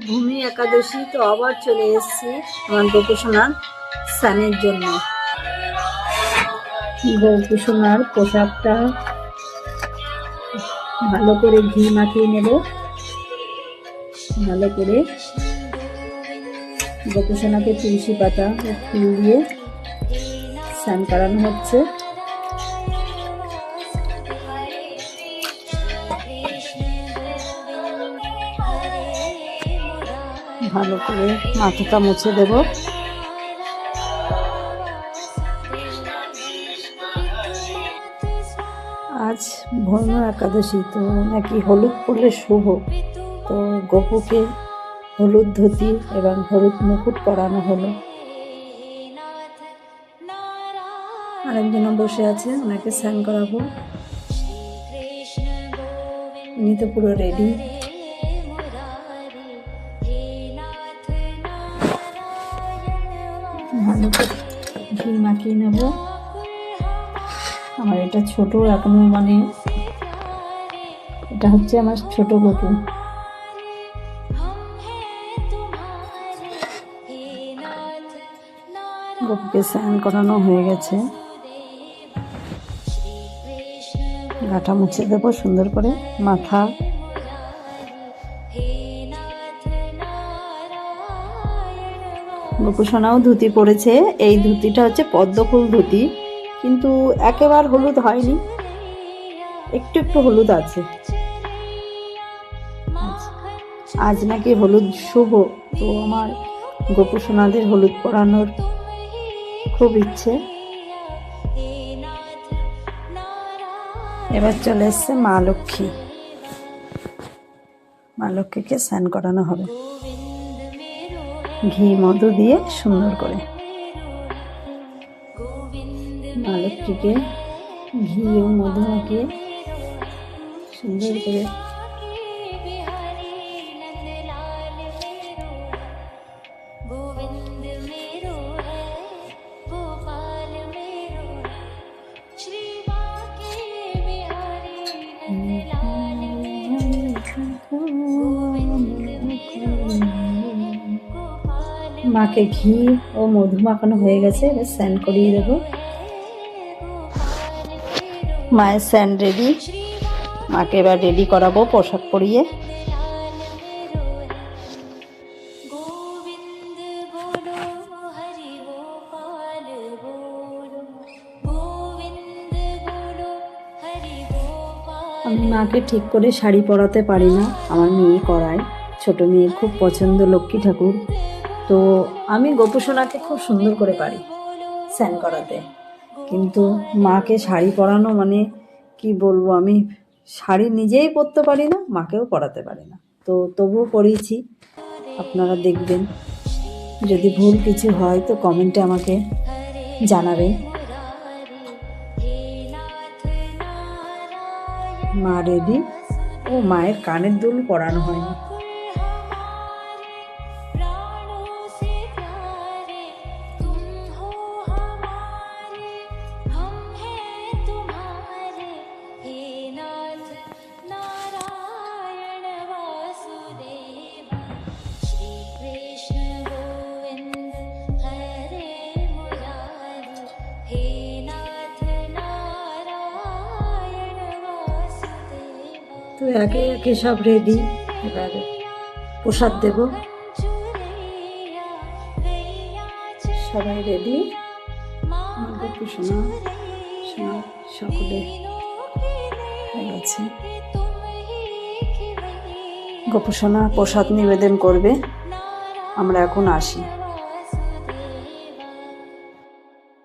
ভূমি একাদশী, তো আবার চলে এসেছি আমার গোপুসোনার স্নানের জন্য। গোপুসোনার পোশাকটা ভালো করে ঘি মাখিয়ে নেব। ভালো করে গোপুসোনাকে তুলসী পাতা ও ফুল দিয়ে স্নান করানো হচ্ছে। ভালো করে মাথাটা মুছে দেব। আজ ভৌম একাদশী, তো নাকি হলুদ পরলে শুভ, তো গোপুকে হলুদ ধুতি এবং হলুদ মুকুট পরানো হলো। আরেকজনও বসে আছে, ওনাকে স্নান করাবো। উনি তো পুরো রেডি। ভালো করে ঘি মাখিয়ে নেব। আমার এটা ছোট এখনো, মানে এটা হচ্ছে আমার ছোট গপু। গপুকে স্নান করানো হয়ে গেছে। গাটা মুছে দেবো সুন্দর করে। মাথা গোপুসোনাও ধুতি পরেছে। এই ধুতিটা হচ্ছে পদ্মফুল ধুতি, কিন্তু একেবারে হলুদ হয়নি, একটু একটু হলুদ আছে। আজ নাকি হলুদ শুভ, তো আমার গোপুসোনাদের হলুদ পরানোর খুব ইচ্ছে। এবার চলে এসছে মা লক্ষ্মী। মা লক্ষ্মীকে স্নান করানো হবে ঘি মধু দিয়ে সুন্দর করে। মা লক্ষ্মীকে ঘি ও মধু মাখিয়ে সুন্দর করে মাকে ঘি ও মধু মাখানো হয়ে গেছে। এবার স্নান করিয়ে দেব। মায়ের স্নান রেডি। মাকে এবার রেডি করাবো পোশাক পরিয়ে। আমি মাকে ঠিক করে শাড়ি পরাতে পারি না, আমার মেয়ে করায়। ছোট মেয়ের খুব পছন্দ লক্ষ্মী ঠাকুর, তো আমি গোপুসোনাকে খুব সুন্দর করে পারি স্নান করাতে। কিন্তু মাকে শাড়ি পরানো মানে কি বলবো, আমি শাড়ি নিজেই পরতে পারি না, মাকেও পরাতে পারি না। তো তবুও পরিয়েছি, আপনারা দেখবেন। যদি ভুল কিছু হয় তো কমেন্টে আমাকে জানাবেন। মা রেডি। ও মায়ের কানের দুল পরানো হয়নি। তো একে একে সব রেডি। এবার প্রসাদ দেব। সবাই রেডি। গোপুসোনা সকলে হয়ে গেছে। গোপুসোনা প্রসাদ নিবেদন করবে। আমরা এখন আসি।